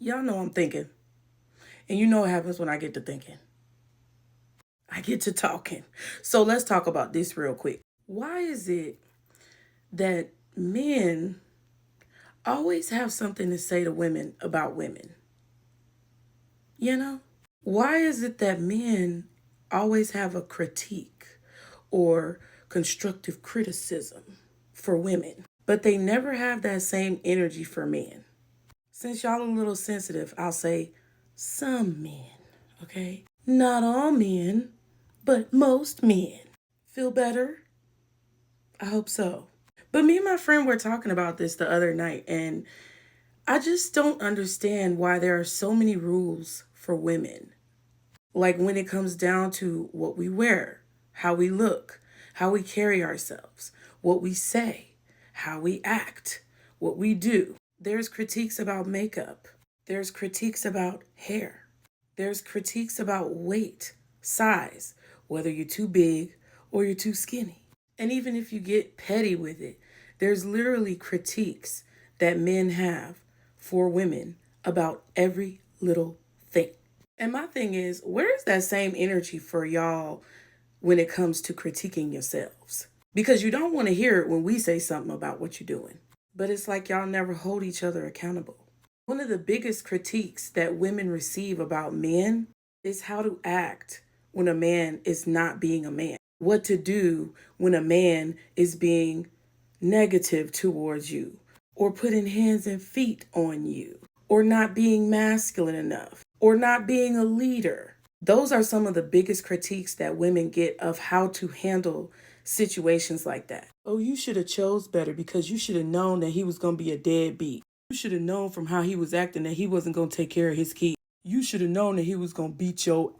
Y'all know I'm thinking. And you know what happens when I get to thinking. I get to talking. So let's talk about this real quick. Why is it that men always have something to say to women about women? You know? Why is it that men always have a critique or constructive criticism for women, but they never have that same energy for men? Since y'all a little sensitive, I'll say some men, okay? Not all men, but most men. Feel better? I hope so. But me and my friend were talking about this the other night, and I just don't understand why there are so many rules for women. Like when it comes down to what we wear, how we look, how we carry ourselves, what we say, how we act, what we do. There's critiques about makeup. There's critiques about hair. There's critiques about weight, size, whether you're too big or you're too skinny. And even if you get petty with it, there's literally critiques that men have for women about every little thing. And my thing is, where is that same energy for y'all when it comes to critiquing yourselves? Because you don't want to hear it when we say something about what you're doing. But it's like y'all never hold each other accountable. One of the biggest critiques that women receive about men is how to act when a man is not being a man. What to do when a man is being negative towards you, or putting hands and feet on you, or not being masculine enough, or not being a leader. Those are some of the biggest critiques that women get of how to handle situations like that. Oh, you should have chose better because you should have known that he was going to be a deadbeat. You should have known from how he was acting that he wasn't going to take care of his kids. You should have known that he was going to beat your...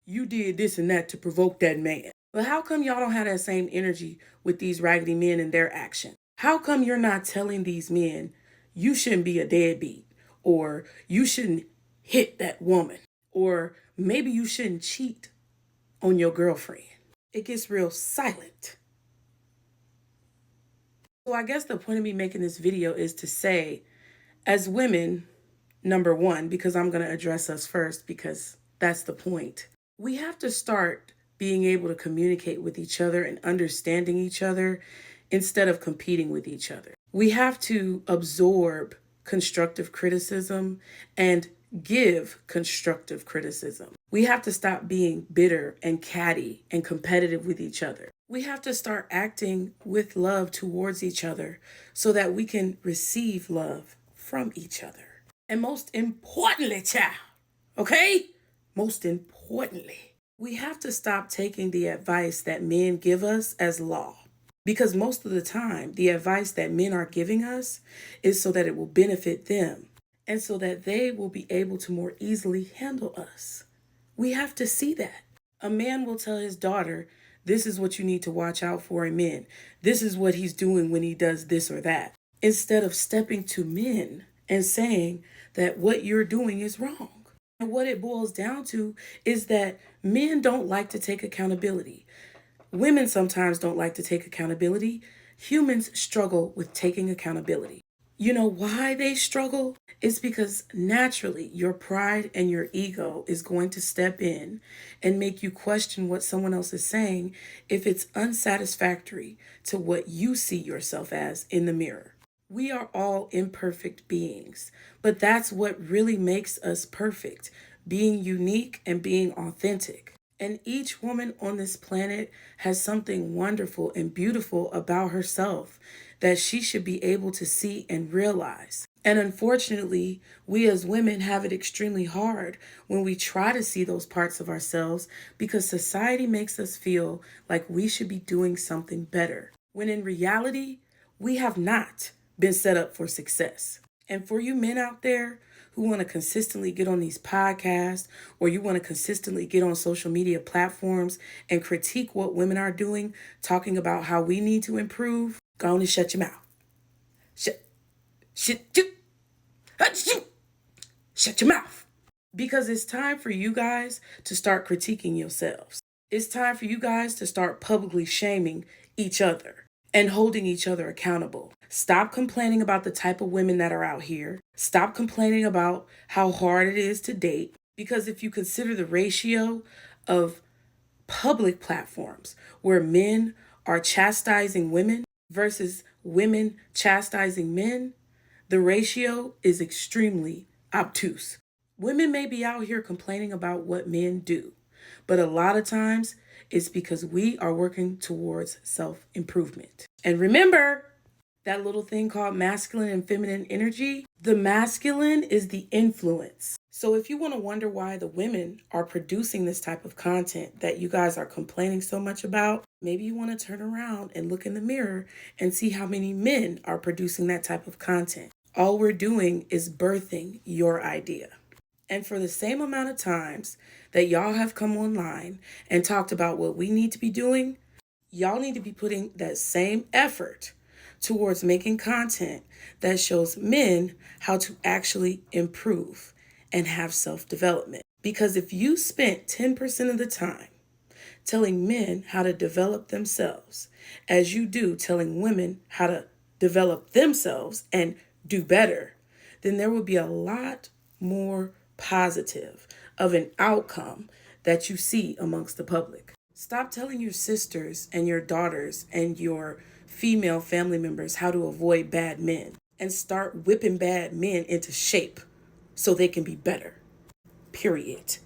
You did this and that to provoke that man. But how come y'all don't have that same energy with these raggedy men and their action? How come you're not telling these men you shouldn't be a deadbeat, or you shouldn't hit that woman, or maybe you shouldn't cheat on your girlfriend? It gets real silent. So I guess the point of me making this video is to say, as women, number one, because I'm going to address us first because that's the point. We have to start being able to communicate with each other and understanding each other instead of competing with each other. We have to absorb constructive criticism and give constructive criticism. We have to stop being bitter and catty and competitive with each other. We have to start acting with love towards each other so that we can receive love from each other. And most importantly, child, okay? Most importantly, we have to stop taking the advice that men give us as law. Because most of the time, the advice that men are giving us is so that it will benefit them and so that they will be able to more easily handle us. We have to see that. A man will tell his daughter, this is what you need to watch out for in men. This is what he's doing when he does this or that. Instead of stepping to men and saying that what you're doing is wrong. And what it boils down to is that men don't like to take accountability. Women sometimes don't like to take accountability. Humans struggle with taking accountability. You know why they struggle? It's because naturally your pride and your ego is going to step in and make you question what someone else is saying if it's unsatisfactory to what you see yourself as in the mirror. We are all imperfect beings, but that's what really makes us perfect, being unique and being authentic. And each woman on this planet has something wonderful and beautiful about herself that she should be able to see and realize. And unfortunately, we as women have it extremely hard when we try to see those parts of ourselves because society makes us feel like we should be doing something better, when in reality, we have not been set up for success. And for you men out there who want to consistently get on these podcasts, or you want to consistently get on social media platforms and critique what women are doing, talking about how we need to improve, go on and shut your mouth. Shut your mouth. Because it's time for you guys to start critiquing yourselves. It's time for you guys to start publicly shaming each other and holding each other accountable. Stop complaining about the type of women that are out here. Stop complaining about how hard it is to date. Because if you consider the ratio of public platforms where men are chastising women versus women chastising men, the ratio is extremely obtuse. Women may be out here complaining about what men do, but a lot of times it's because we are working towards self-improvement. And remember, that little thing called masculine and feminine energy, the masculine is the influence. So if you want to wonder why the women are producing this type of content that you guys are complaining so much about, maybe you want to turn around and look in the mirror and see how many men are producing that type of content. All we're doing is birthing your idea. And for the same amount of times that y'all have come online and talked about what we need to be doing, y'all need to be putting that same effort towards making content that shows men how to actually improve and have self-development. Because if you spent 10% of the time telling men how to develop themselves as you do telling women how to develop themselves and do better, then there will be a lot more positive of an outcome that you see amongst the public. Stop telling your sisters and your daughters and your female family members how to avoid bad men and start whipping bad men into shape so they can be better. Period.